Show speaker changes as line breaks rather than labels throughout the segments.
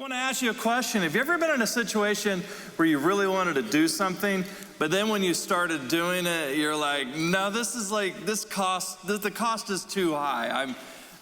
want to ask you a question. Have you ever been in a situation where you really wanted to do something, but then when you started doing it, you're like, no, the cost is too high.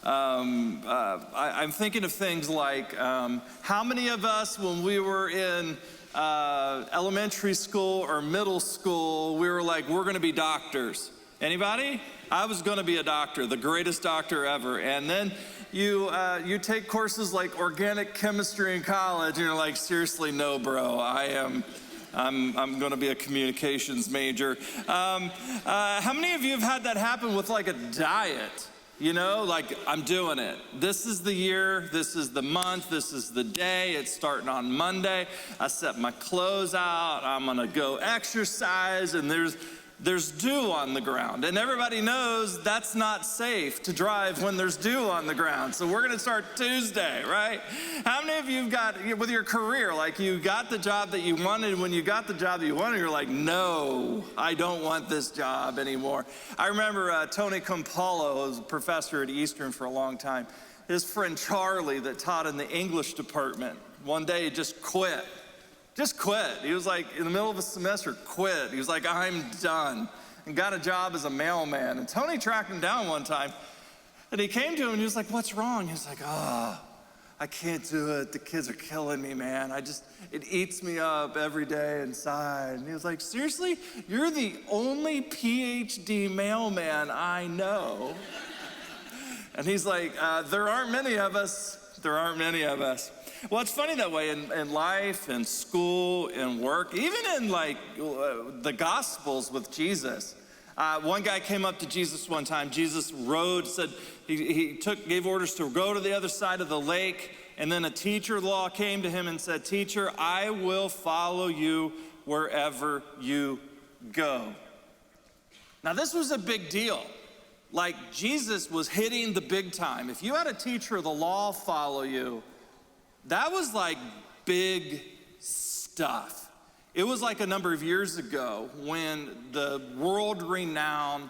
I'm thinking of things like, how many of us, when we were in elementary school or middle school, we were like, we're going to be doctors? Anybody? I was going to be a doctor, the greatest doctor ever. And then you take courses like organic chemistry in college, and you're like, seriously, no, bro. I'm going to be a communications major. How many of you have had that happen with like a diet? You know, like, I'm doing it. This is the year, this is the month, this is the day. It's starting on Monday. I set my clothes out. I'm going to go exercise, and there's dew on the ground. And everybody knows that's not safe to drive when there's dew on the ground. So we're going to start Tuesday, right? How many of you have got, with your career, like you got the job that you wanted, when you got the job that you wanted, you're like, no, I don't want this job anymore. I remember Tony Campolo was a professor at Eastern for a long time. His friend Charlie that taught in the English department, one day just quit. Just quit. He was like, in the middle of a semester, quit. He was like, I'm done. And got a job as a mailman. And Tony tracked him down one time. And he came to him and he was like, what's wrong? He was like, I can't do it. The kids are killing me, man. It eats me up every day inside. And he was like, seriously? You're the only PhD mailman I know. And he's like, there aren't many of us. There aren't many of us. Well, it's funny that way in life, in school, in work, even in like the Gospels with Jesus. One guy came up to Jesus one time. Jesus said he gave orders to go to the other side of the lake, and then a teacher of the law came to him and said, teacher, I will follow you wherever you go. Now, this was a big deal. Like, Jesus was hitting the big time. If you had a teacher of the law follow you, that was like big stuff. It was like a number of years ago when the world-renowned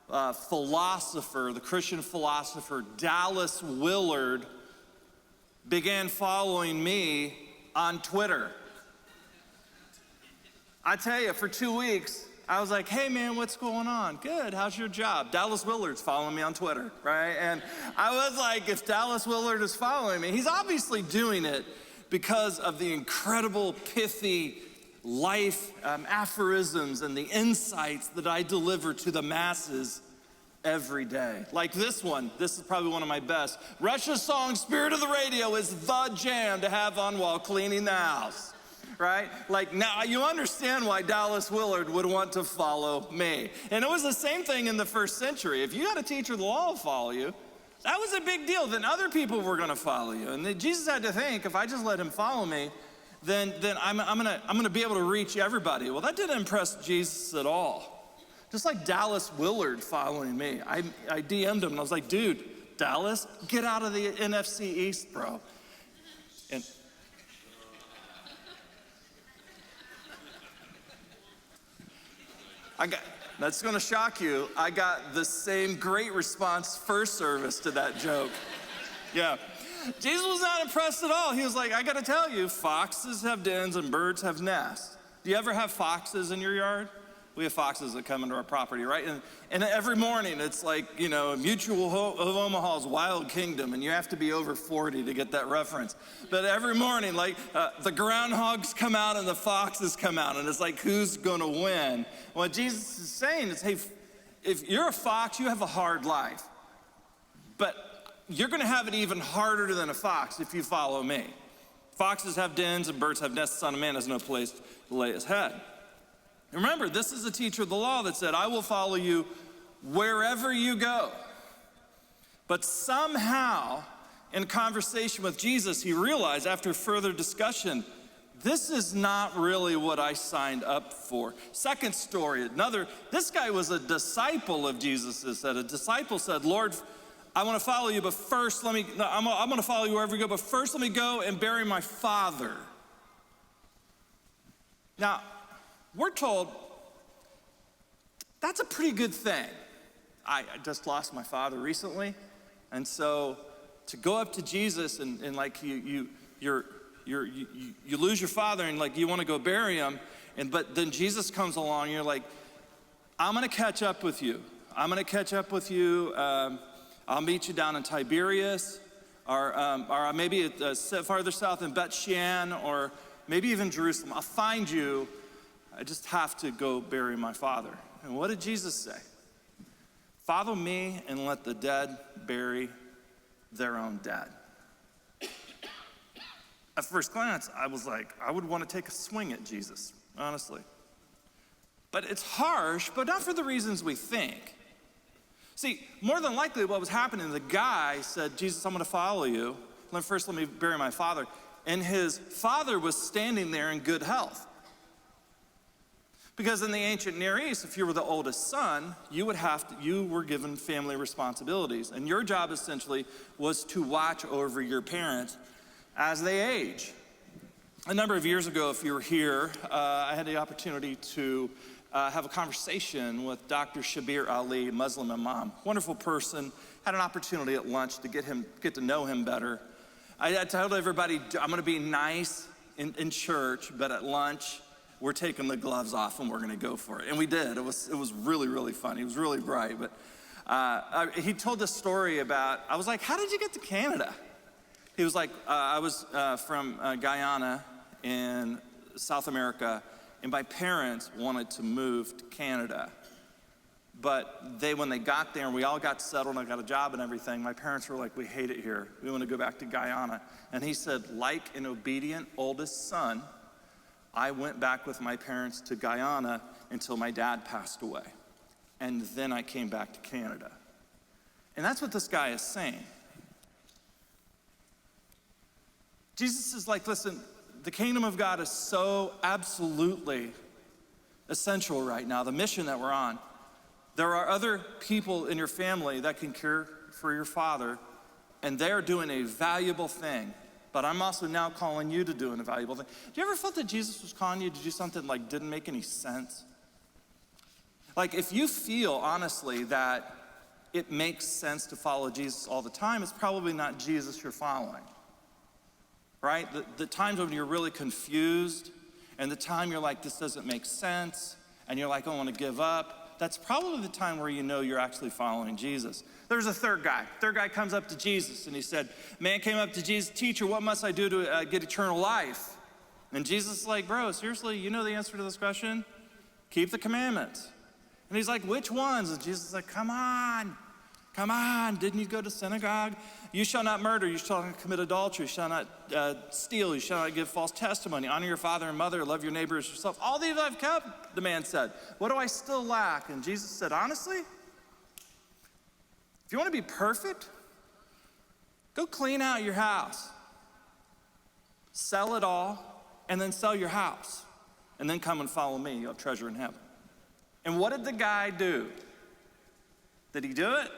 philosopher, the Christian philosopher Dallas Willard, began following me on Twitter. I tell you, for 2 weeks, I was like, hey man, what's going on? Good, how's your job? Dallas Willard's following me on Twitter, right? And I was like, if Dallas Willard is following me, he's obviously doing it because of the incredible, pithy life aphorisms and the insights that I deliver to the masses every day. Like this one, this is probably one of my best. Rush's song, Spirit of the Radio, is the jam to have on while cleaning the house. Right? Like, now you understand why Dallas Willard would want to follow me. And it was the same thing in the first century. If you had a teacher of the law follow you, that was a big deal. Then other people were going to follow you. And then Jesus had to think, if I just let him follow me, then I'm gonna be able to reach everybody. Well, that didn't impress Jesus at all. Just like Dallas Willard following me. I DM'd him and I was like, dude, Dallas, get out of the NFC East, bro. And that's gonna shock you. I got the same great response first service to that joke. Yeah. Jesus was not impressed at all. He was like, I gotta tell you, foxes have dens and birds have nests. Do you ever have foxes in your yard? We have foxes that come into our property, right? And every morning it's like, you know, Mutual of Omaha's Wild Kingdom, and you have to be over 40 to get that reference. But every morning, like, the groundhogs come out and the foxes come out, and it's like, who's gonna win? What Jesus is saying is, hey, if you're a fox, you have a hard life. But you're gonna have it even harder than a fox if you follow me. Foxes have dens and birds have nests. The Son of Man has no place to lay his head. Remember, this is a teacher of the law that said, I will follow you wherever you go. But somehow, in conversation with Jesus, he realized after further discussion, this is not really what I signed up for. Second story, this guy was a disciple of Jesus. A disciple said, Lord, I want to follow you, but first I'm going to follow you wherever you go, but first let me go and bury my father. Now, we're told that's a pretty good thing. I just lost my father recently, and so to go up to Jesus and like you're you lose your father and like you want to go bury him, but then Jesus comes along and you're like, I'm gonna catch up with you. I'm gonna catch up with you. I'll meet you down in Tiberias, or maybe farther south in Beth Shean, or maybe even Jerusalem. I'll find you. I just have to go bury my father. And what did Jesus say? Follow me and let the dead bury their own dead. At first glance, I was like, I would want to take a swing at Jesus, honestly. But it's harsh, but not for the reasons we think. See, more than likely what was happening, the guy said, Jesus, I'm going to follow you. First, let me bury my father. And his father was standing there in good health. Because in the ancient Near East, if you were the oldest son, you were given family responsibilities. And your job essentially was to watch over your parents as they age. A number of years ago, if you were here, I had the opportunity to have a conversation with Dr. Shabir Ali, Muslim imam. Wonderful person. Had an opportunity at lunch to get to know him better. I told everybody, I'm going to be nice in church, but at lunch, we're taking the gloves off and we're going to go for it. And we did. It was really, really fun. He was really bright. But he told this story about, I was like, how did you get to Canada? He was like, I was from Guyana in South America, and my parents wanted to move to Canada. But when they got there and we all got settled and I got a job and everything, my parents were like, we hate it here. We want to go back to Guyana. And he said, like an obedient oldest son, I went back with my parents to Guyana until my dad passed away. And then I came back to Canada. And that's what this guy is saying. Jesus is like, listen, the kingdom of God is so absolutely essential right now, the mission that we're on. There are other people in your family that can care for your father, and they're doing a valuable thing. But I'm also now calling you to do a valuable thing. Do you ever felt that Jesus was calling you to do something like didn't make any sense? Like if you feel honestly that it makes sense to follow Jesus all the time, it's probably not Jesus you're following. Right? The times when you're really confused and the time you're like, this doesn't make sense, and you're like, I want to give up, that's probably the time where you know you're actually following Jesus. There's a third guy. Third guy comes up to Jesus and he said, man came up to Jesus, teacher, what must I do to get eternal life? And Jesus is like, bro, seriously, you know the answer to this question? Keep the commandments. And he's like, which ones? And Jesus is like, come on, didn't you go to synagogue? You shall not murder, you shall not commit adultery, you shall not steal, you shall not give false testimony, honor your father and mother, love your neighbor as yourself. All these I've kept, the man said. What do I still lack? And Jesus said, honestly, if you want to be perfect, go clean out your house. Sell it all, and then sell your house. And then come and follow me, you'll have treasure in heaven. And what did the guy do? Did he do it?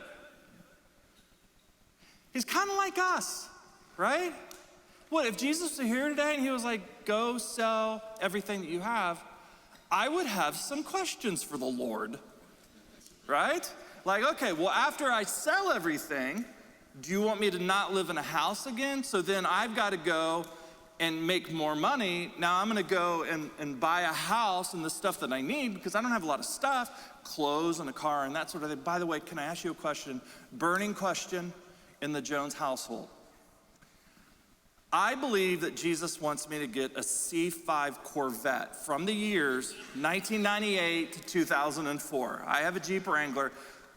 He's kind of like us, right? What, if Jesus was here today and he was like, go sell everything that you have, I would have some questions for the Lord, right? Like, okay, well, after I sell everything, do you want me to not live in a house again? So then I've got to go and make more money. Now I'm gonna go and buy a house and the stuff that I need because I don't have a lot of stuff, clothes and a car and that sort of thing. By the way, can I ask you a question? Burning question in the Jones household. I believe that Jesus wants me to get a C5 Corvette from the years 1998 to 2004. I have a Jeep Wrangler.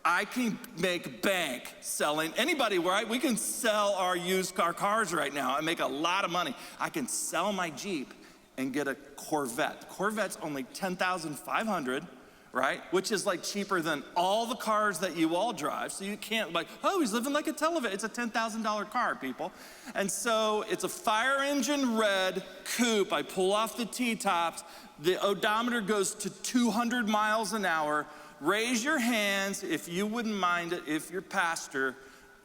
I can make bank selling anybody, right? We can sell our used car cars right now and make a lot of money. I can sell my Jeep and get a Corvette. The Corvette's only $10,500, right? Which is like cheaper than all the cars that you all drive. So you can't like, oh, he's living like a television. It's a $10,000 car, people. And so it's a fire engine red coupe. I pull off the T-tops. The odometer goes to 200 miles an hour. Raise your hands if you wouldn't mind it if your pastor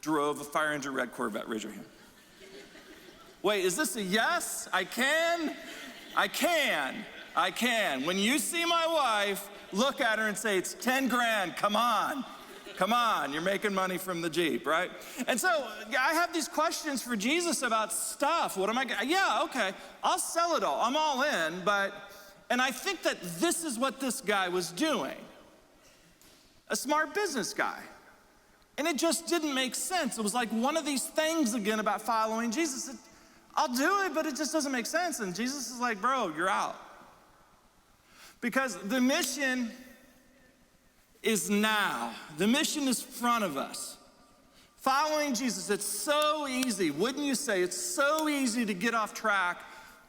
drove a fire engine red Corvette. Raise your hand. Wait, is this a yes? I can. When you see my wife, look at her and say, it's 10 grand, come on. Come on, you're making money from the Jeep, right? And so I have these questions for Jesus about stuff. What am I, yeah, okay, I'll sell it all. I'm all in, and I think that this is what this guy was doing. A smart business guy. And it just didn't make sense. It was like one of these things again about following Jesus. I'll do it, but it just doesn't make sense. And Jesus is like, bro, you're out. Because the mission is now. The mission is front of us. Following Jesus, it's so easy, wouldn't you say? It's so easy to get off track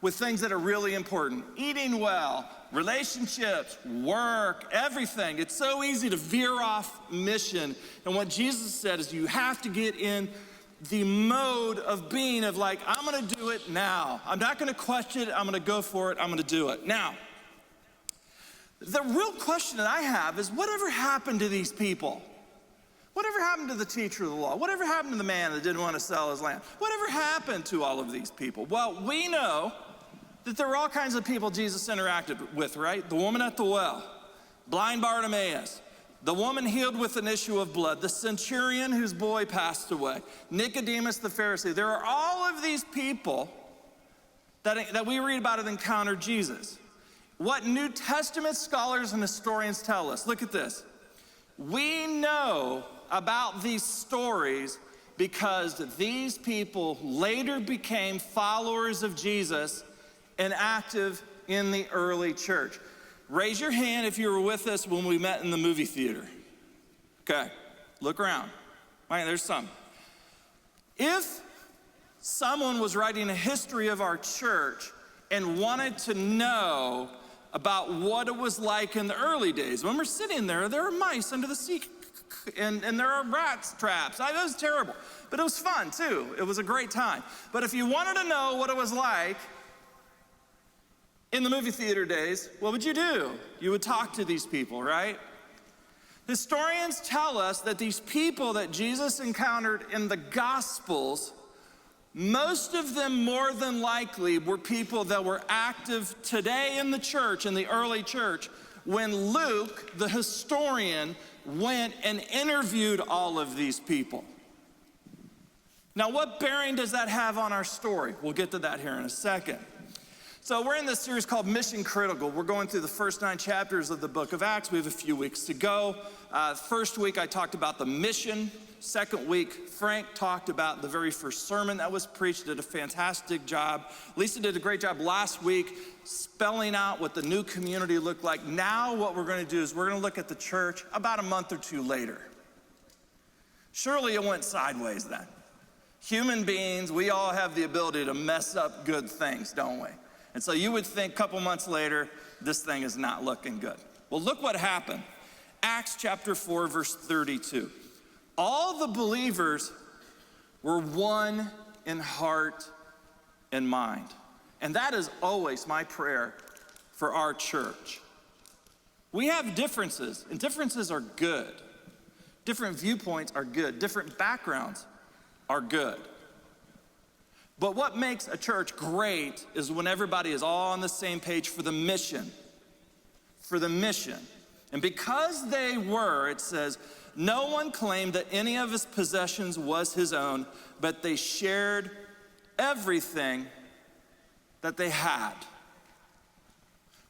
with things that are really important. Eating well, relationships, work, everything. It's so easy to veer off mission. And what Jesus said is you have to get in the mode of being of like, I'm gonna do it now. I'm not gonna question it, I'm gonna go for it, I'm gonna do it. Now, the real question that I have is whatever happened to these people? Whatever happened to the teacher of the law? Whatever happened to the man that didn't want to sell his land? Whatever happened to all of these people? Well, we know that there were all kinds of people Jesus interacted with, right? The woman at the well, blind Bartimaeus, the woman healed with an issue of blood, the centurion whose boy passed away, Nicodemus the Pharisee. There are all of these people that we read about and encountered Jesus. What New Testament scholars and historians tell us, look at this. We know about these stories because these people later became followers of Jesus and active in the early church. Raise your hand if you were with us when we met in the movie theater. Okay, look around. All right, there's some. If someone was writing a history of our church and wanted to know about what it was like in the early days. When we're sitting there are mice under the seat, and there are rats traps. That was terrible, but it was fun too. It was a great time. But if you wanted to know what it was like in the movie theater days, what would you do? You would talk to these people, right? Historians tell us that these people that Jesus encountered in the Gospels, most of them more than likely were people that were active today in the church, in the early church, when Luke, the historian, went and interviewed all of these people. Now, what bearing does that have on our story? We'll get to that here in a second. So we're in this series called Mission Critical. We're going through the first 9 chapters of the book of Acts. We have a few weeks to go. First week, I talked about the mission. Second week, Frank talked about the very first sermon that was preached, did a fantastic job. Lisa did a great job last week spelling out what the new community looked like. Now what we're going to do is we're going to look at the church about a month or two later. Surely it went sideways then. Human beings, we all have the ability to mess up good things, don't we? And so you would think a couple months later, this thing is not looking good. Well, look what happened. Acts chapter 4, verse 32. All the believers were one in heart and mind. And that is always my prayer for our church. We have differences, and differences are good. Different viewpoints are good. Different backgrounds are good. But what makes a church great is when everybody is all on the same page for the mission. For the mission. And because they were, it says, no one claimed that any of his possessions was his own, but they shared everything that they had.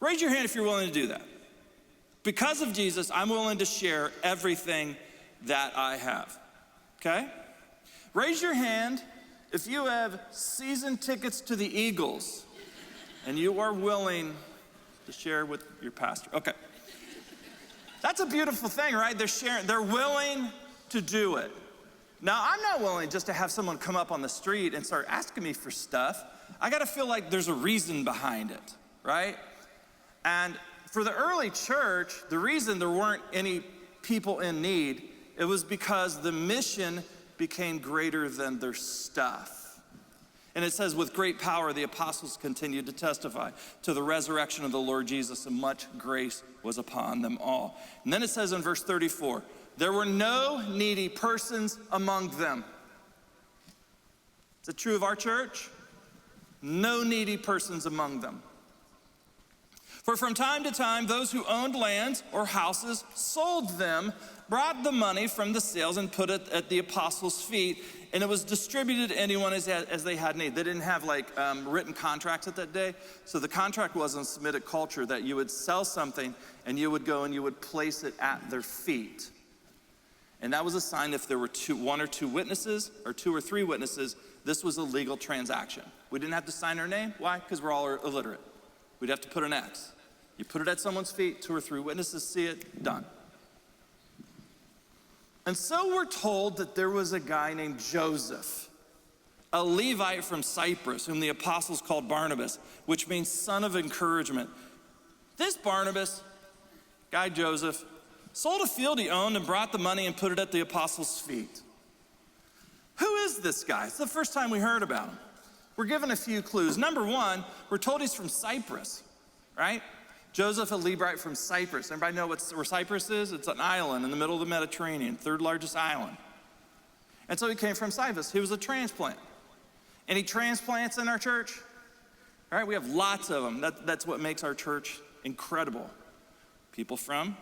Raise your hand if you're willing to do that. Because of Jesus, I'm willing to share everything that I have. Okay? Raise your hand if you have season tickets to the Eagles and you are willing to share with your pastor. Okay. That's a beautiful thing, right? They're sharing, they're willing to do it. Now, I'm not willing just to have someone come up on the street and start asking me for stuff. I gotta feel like there's a reason behind it, right? And for the early church, the reason there weren't any people in need, it was because the mission became greater than their stuff. And it says, with great power, the apostles continued to testify to the resurrection of the Lord Jesus, and much grace was upon them all. And then it says in verse 34, there were no needy persons among them. Is it true of our church? No needy persons among them. For from time to time, those who owned lands or houses sold them, brought the money from the sales and put it at the apostles' feet, and it was distributed to anyone as they had need. They didn't have written contracts at that day, so the contract was in Semitic culture that you would sell something and you would go and you would place it at their feet. And that was a sign if there were one or two witnesses or two or three witnesses, this was a legal transaction. We didn't have to sign our name. Why? Because we're all illiterate. We'd have to put an X. You put it at someone's feet, two or three witnesses see it, done. And so we're told that there was a guy named Joseph, a Levite from Cyprus, whom the apostles called Barnabas, which means son of encouragement. This Barnabas, guy Joseph, sold a field he owned and brought the money and put it at the apostles' feet. Who is this guy? It's the first time we heard about him. We're given a few clues. Number one, we're told he's from Cyprus, right? Joseph, a Levite from Cyprus. Everybody know where Cyprus is? It's an island in the middle of the Mediterranean, third largest island. And so he came from Cyprus. He was a transplant. Any transplants in our church? All right, we have lots of them. That's what makes our church incredible. People from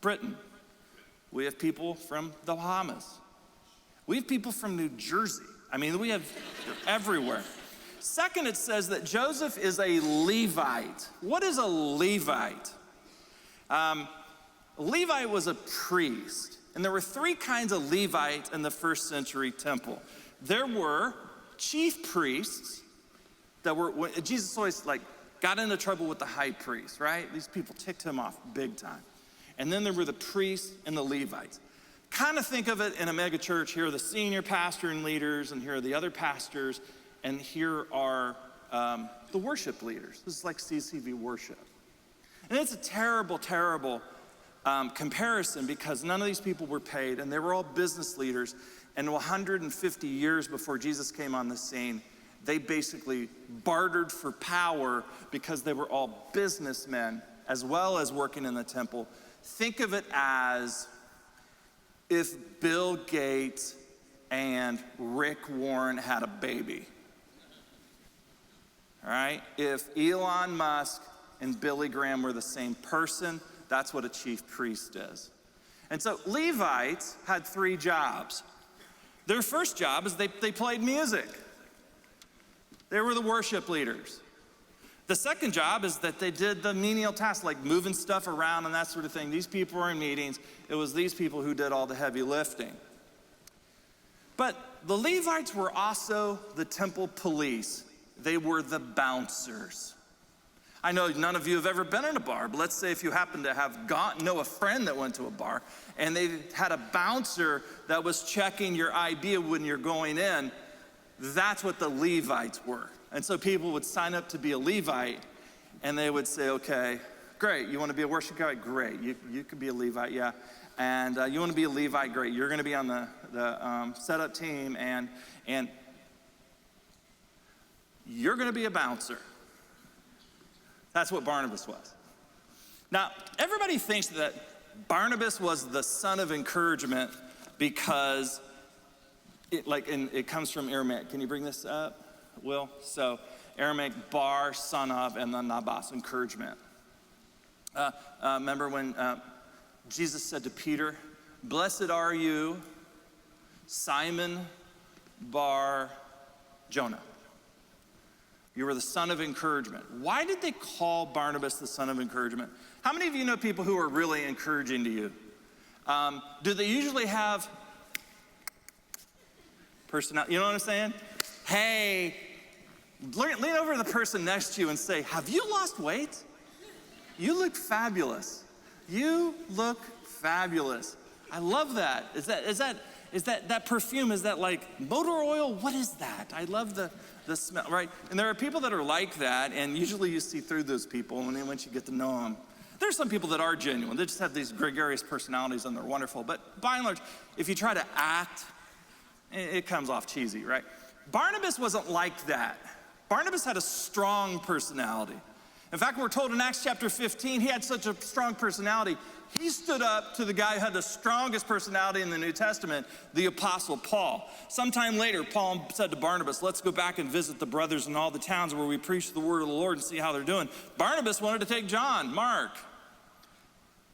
Britain. We have people from the Bahamas. We have people from New Jersey. I mean, we have everywhere. Second, it says that Joseph is a Levite. What is a Levite? A Levite was a priest. And there were three kinds of Levites in the first century temple. There were chief priests that were, Jesus always got into trouble with the high priest, right? These people ticked him off big time. And then there were the priests and the Levites. Kind of think of it in a mega church. Here are the senior pastor and leaders, and here are the other pastors, and here are the worship leaders. This is like CCV worship. And it's a terrible, terrible comparison because none of these people were paid, and they were all business leaders. And 150 years before Jesus came on the scene, they basically bartered for power because they were all businessmen as well as working in the temple. Think of it as if Bill Gates and Rick Warren had a baby. All right? If Elon Musk and Billy Graham were the same person, that's what a chief priest is. And so Levites had three jobs. Their first job is they played music. They were the worship leaders. The second job is that they did the menial tasks like moving stuff around and that sort of thing. These people were in meetings. It was these people who did all the heavy lifting. But the Levites were also the temple police. They were the bouncers. I know none of you have ever been in a bar, but let's say if you happen to know a friend that went to a bar and they had a bouncer that was checking your ID when you're going in, that's what the Levites were. And so people would sign up to be a Levite, and they would say, okay, great, you want to be a worship guy? Great, you could be a Levite, yeah. And you want to be a Levite? Great, you're going to be on the setup team, and you're going to be a bouncer. That's what Barnabas was. Now, everybody thinks that Barnabas was the son of encouragement because it comes from Aramaic. Can you bring this up, Will? So Aramaic, bar, son of, and then nabas, encouragement. Remember when Jesus said to Peter, "Blessed are you, Simon Bar Jonah. You were the son of encouragement." Why did they call Barnabas the son of encouragement? How many of you know people who are really encouraging to you? Do they usually have personality? You know what I'm saying? Hey, lean over to the person next to you and say, "Have you lost weight? You look fabulous. You look fabulous." I love that. Is that perfume? Is that like motor oil? What is that? I love the smell, right? And there are people that are like that, and usually you see through those people once you get to know them. There's some people that are genuine. They just have these gregarious personalities, and they're wonderful. But by and large, if you try to act, it comes off cheesy, right? Barnabas wasn't like that. Barnabas had a strong personality. In fact, we're told in Acts chapter 15, he had such a strong personality, he stood up to the guy who had the strongest personality in the New Testament, the Apostle Paul. Sometime later, Paul said to Barnabas, let's go back and visit the brothers in all the towns where we preach the word of the Lord and see how they're doing. Barnabas wanted to take John, Mark.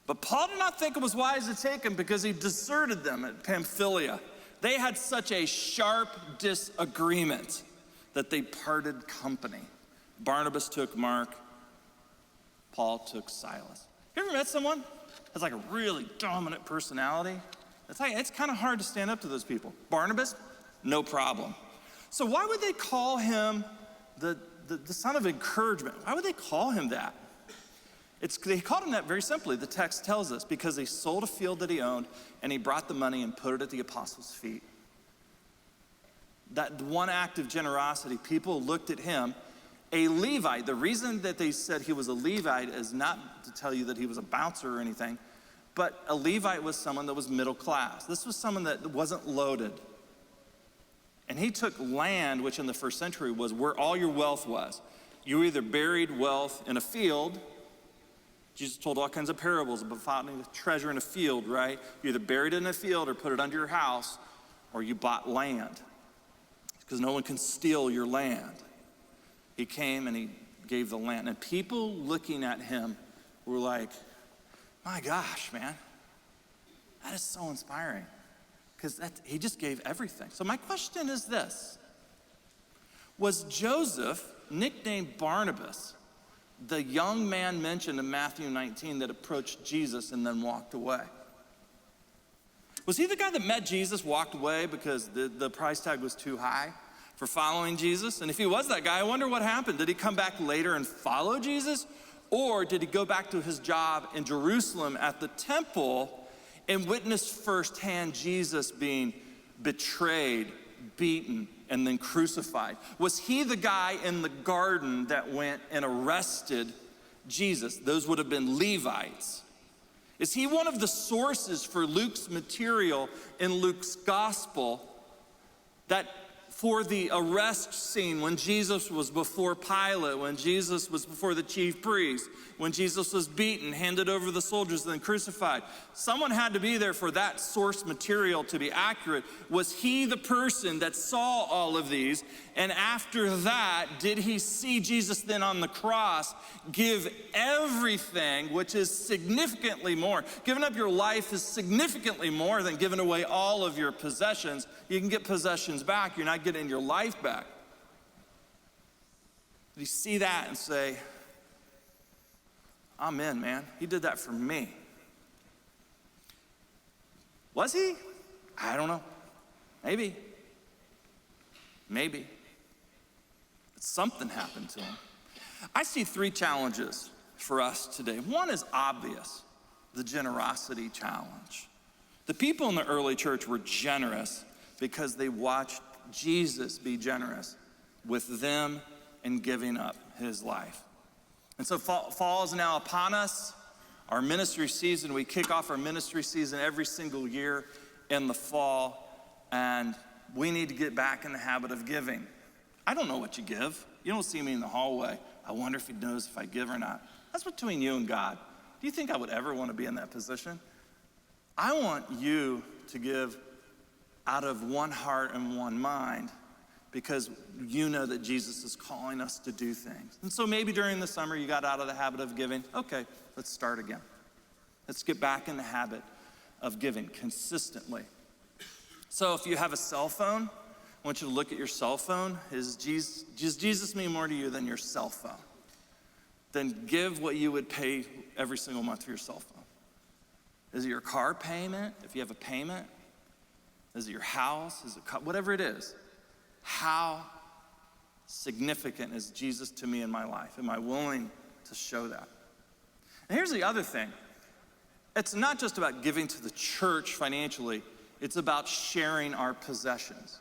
But Paul did not think it was wise to take him because he deserted them at Pamphylia. They had such a sharp disagreement that they parted company. Barnabas took Mark, Paul took Silas. You ever met someone that's like a really dominant personality? It's kind of hard to stand up to those people. Barnabas, no problem. So why would they call him the son of encouragement? Why would they call him that? They called him that very simply. The text tells us because he sold a field that he owned and he brought the money and put it at the apostles' feet. That one act of generosity, people looked at him, a Levite. The reason that they said he was a Levite is not to tell you that he was a bouncer or anything, but a Levite was someone that was middle class. This was someone that wasn't loaded. And he took land, which in the first century was where all your wealth was. You either buried wealth in a field. Jesus told all kinds of parables about finding treasure in a field, right? You either buried it in a field or put it under your house, or you bought land. Because no one can steal your land. He came and he gave the land. And people looking at him were like, my gosh, man, that is so inspiring. Because he just gave everything. So my question is this. Was Joseph, nicknamed Barnabas, the young man mentioned in Matthew 19 that approached Jesus and then walked away? Was he the guy that met Jesus, walked away because the price tag was too high for following Jesus? And if he was that guy, I wonder what happened. Did he come back later and follow Jesus? Or did he go back to his job in Jerusalem at the temple and witness firsthand Jesus being betrayed, beaten, and then crucified? Was he the guy in the garden that went and arrested Jesus? Those would have been Levites. Is he one of the sources for Luke's material in Luke's gospel that for the arrest scene when Jesus was before Pilate, when Jesus was before the chief priest, when Jesus was beaten, handed over to the soldiers, and then crucified? Someone had to be there for that source material to be accurate. Was he the person that saw all of these? And after that, did he see Jesus then on the cross give everything, which is significantly more? Giving up your life is significantly more than giving away all of your possessions. You can get possessions back. You're not getting your life back. Did you see that and say, I'm in, man. He did that for me. Was he? I don't know. Maybe. Maybe. But something happened to him. I see three challenges for us today. One is obvious, the generosity challenge. The people in the early church were generous because they watched Jesus be generous with them and giving up his life. And so fall is now upon us. Our ministry season, we kick off our ministry season every single year in the fall, and we need to get back in the habit of giving. I don't know what you give. You don't see me in the hallway. I wonder if he knows if I give or not. That's between you and God. Do you think I would ever want to be in that position? I want you to give out of one heart and one mind, because you know that Jesus is calling us to do things. And so maybe during the summer you got out of the habit of giving. Okay, let's start again. Let's get back in the habit of giving consistently. So if you have a cell phone, I want you to look at your cell phone. Does Jesus mean more to you than your cell phone? Then give what you would pay every single month for your cell phone. Is it your car payment? If you have a payment? Is it your house? Is it whatever it is? How significant is Jesus to me in my life? Am I willing to show that? And here's the other thing. It's not just about giving to the church financially. It's about sharing our possessions.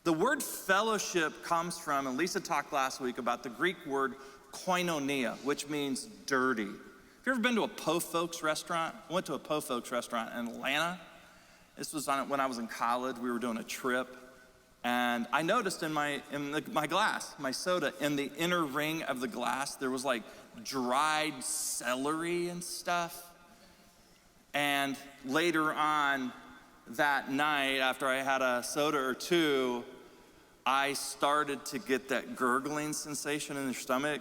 The word fellowship comes from, and Lisa talked last week about the Greek word koinonia, which means dirty. Have you ever been to a Po Folks restaurant? I went to a Po Folks restaurant in Atlanta. This was when I was in college. We were doing a trip. And I noticed in my glass, my soda, in the inner ring of the glass, there was like dried celery and stuff. And later on that night, after I had a soda or two, I started to get that gurgling sensation in your stomach.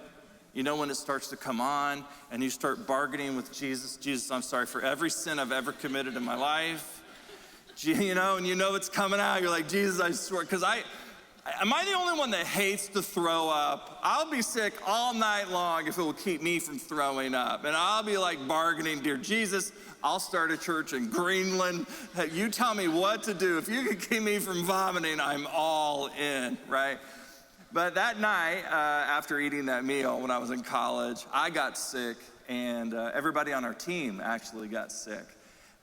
You know, when it starts to come on and you start bargaining with Jesus, Jesus, I'm sorry for every sin I've ever committed in my life. You know, and you know it's coming out. You're like, Jesus, I swear, because am I the only one that hates to throw up? I'll be sick all night long if it will keep me from throwing up. And I'll be like bargaining, dear Jesus, I'll start a church in Greenland. Hey, you tell me what to do. If you can keep me from vomiting, I'm all in, right? But that night, after eating that meal when I was in college, I got sick, and everybody on our team actually got sick.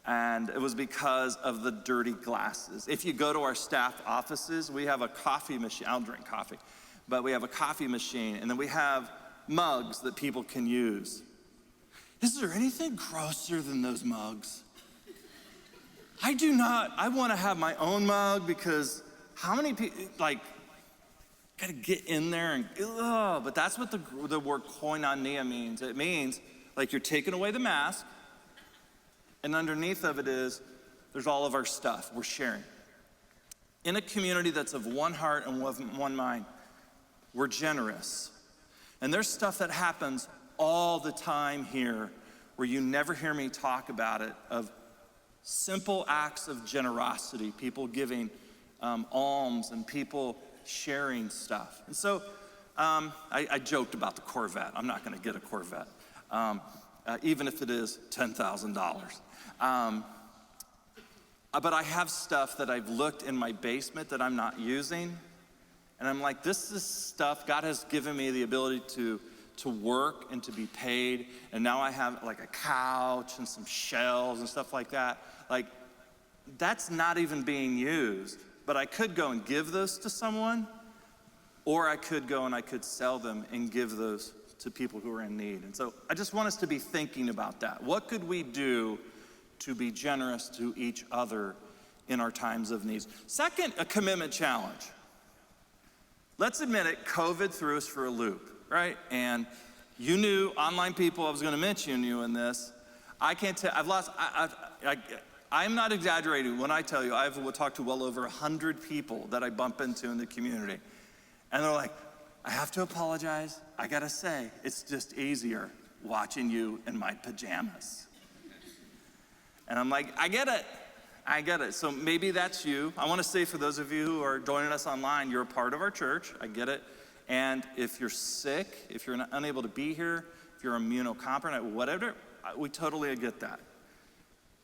And it was because of the dirty glasses. If you go to our staff offices, we have a coffee machine. I don't drink coffee, but we have a coffee machine, and then we have mugs that people can use. Is there anything grosser than those mugs? I do not. I want to have my own mug, because how many people, like, gotta get in there and, but that's what the word koinonia means. It means, like, you're taking away the mask, and underneath of it is, there's all of our stuff we're sharing. In a community that's of one heart and one mind, we're generous. And there's stuff that happens all the time here where you never hear me talk about it, of simple acts of generosity, people giving alms and people sharing stuff. And so I joked about the Corvette. I'm not gonna get a Corvette, even if it is $10,000. But I have stuff that I've looked in my basement that I'm not using. And I'm like, this is stuff, God has given me the ability to work and to be paid. And now I have like a couch and some shelves and stuff like that. Like, that's not even being used. But I could go and give those to someone, or I could go and I could sell them and give those to people who are in need. And so I just want us to be thinking about that. What could we do to be generous to each other in our times of needs? Second, a commitment challenge. Let's admit it, COVID threw us for a loop, right? And you knew, online people, I was gonna mention you in this. I can't tell, I'm not exaggerating when I tell you I've talked to well over 100 people that I bump into in the community. And they're like, I have to apologize. I gotta say, it's just easier watching you in my pajamas. And I'm like, I get it. So maybe that's you. I wanna say, for those of you who are joining us online, you're a part of our church, I get it. And if you're sick, if you're unable to be here, if you're immunocompromised, whatever, we totally get that.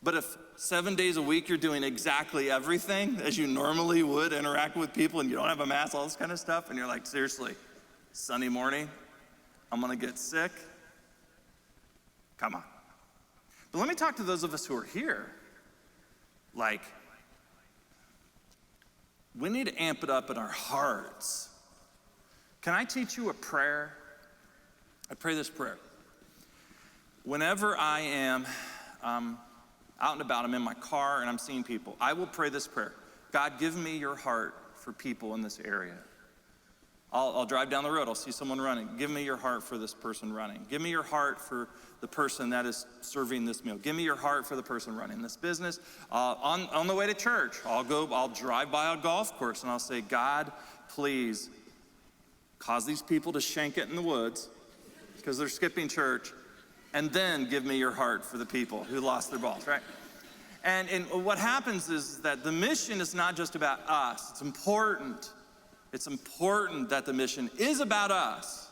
But if 7 days a week you're doing exactly everything as you normally would, interact with people, and you don't have a mask, all this kind of stuff, and you're like, seriously, Sunday morning, I'm gonna get sick? Come on. But let me talk to those of us who are here. Like, we need to amp it up in our hearts. Can I teach you a prayer? I pray this prayer. Whenever I am out and about, I'm in my car and I'm seeing people, I will pray this prayer. God, give me your heart for people in this area. I'll drive down the road, I'll see someone running. Give me your heart for this person running. Give me your heart for the person that is serving this meal. Give me your heart for the person running this business. On the way to church, I'll drive by a golf course and I'll say, God, please cause these people to shank it in the woods because they're skipping church, and then give me your heart for the people who lost their balls, right? And what happens is that the mission is not just about us. It's important that the mission is about us,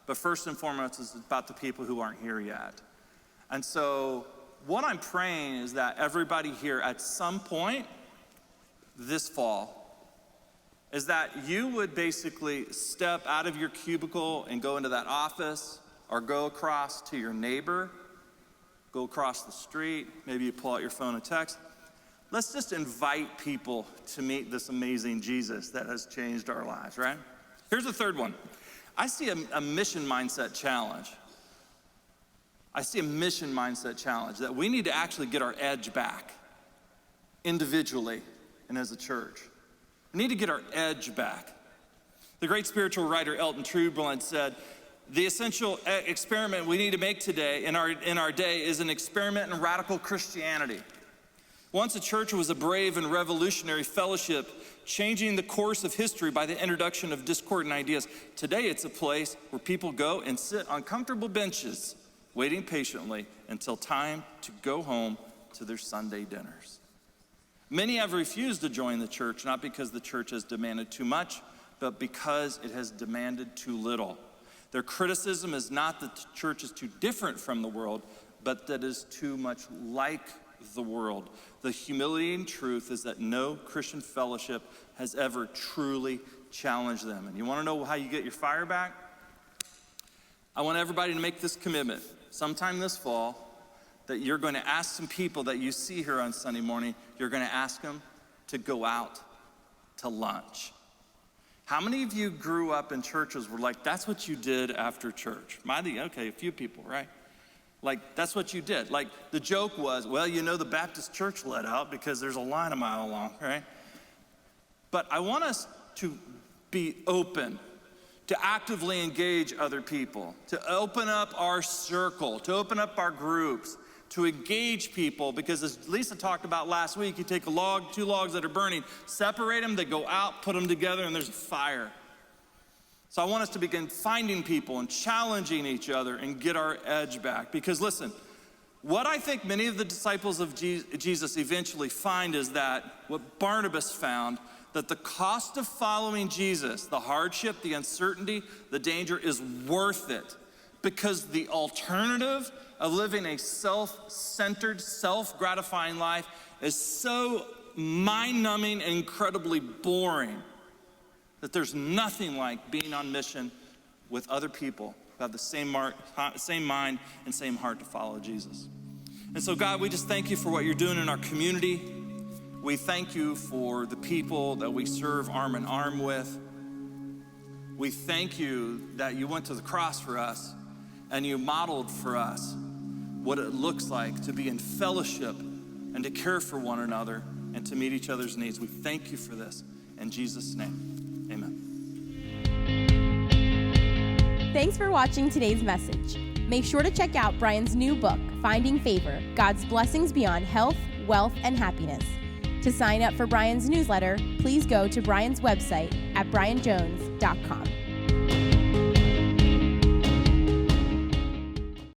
but first and foremost, it's about the people who aren't here yet. And so what I'm praying is that everybody here at some point this fall is that you would basically step out of your cubicle and go into that office, or go across to your neighbor, go across the street, maybe you pull out your phone and text. Let's just invite people to meet this amazing Jesus that has changed our lives, right? Here's the third one. I see a mission mindset challenge. I see a mission mindset challenge that we need to actually get our edge back individually and as a church. We need to get our edge back. The great spiritual writer Elton Trueblood said, the essential experiment we need to make today in our day is an experiment in radical Christianity. Once a church was a brave and revolutionary fellowship, changing the course of history by the introduction of discordant ideas. Today it's a place where people go and sit on comfortable benches, waiting patiently until time to go home to their Sunday dinners. Many have refused to join the church, not because the church has demanded too much, but because it has demanded too little. Their criticism is not that the church is too different from the world, but that it is too much like the world. The humiliating truth is that no Christian fellowship has ever truly challenged them. And you want to know how you get your fire back? I want everybody to make this commitment sometime this fall that you're going to ask some people that you see here on Sunday morning, you're going to ask them to go out to lunch. How many of you grew up in churches where like, that's what you did after church? Okay, a few people, right? Like, that's what you did. Like, the joke was, well, you know, the Baptist church let out because there's a line a mile long, right? But I want us to be open, to actively engage other people, to open up our circle, to open up our groups, to engage people, because as Lisa talked about last week, you take a log, 2 logs that are burning, separate them, they go out, put them together, and there's a fire. So I want us to begin finding people and challenging each other and get our edge back. Because listen, what I think many of the disciples of Jesus eventually find is that what Barnabas found, that the cost of following Jesus, the hardship, the uncertainty, the danger is worth it. Because the alternative of living a self-centered, self-gratifying life is so mind-numbing and incredibly boring that there's nothing like being on mission with other people who have the same mind and same heart to follow Jesus. And so God, we just thank you for what you're doing in our community. We thank you for the people that we serve arm in arm with. We thank you that you went to the cross for us and you modeled for us what it looks like to be in fellowship and to care for one another and to meet each other's needs. We thank you for this. In Jesus' name. Amen.
Thanks for watching today's message. Make sure to check out Brian's new book, Finding Favor, God's Blessings Beyond Health, Wealth, and Happiness. To sign up for Brian's newsletter, please go to Brian's website at brianjones.com.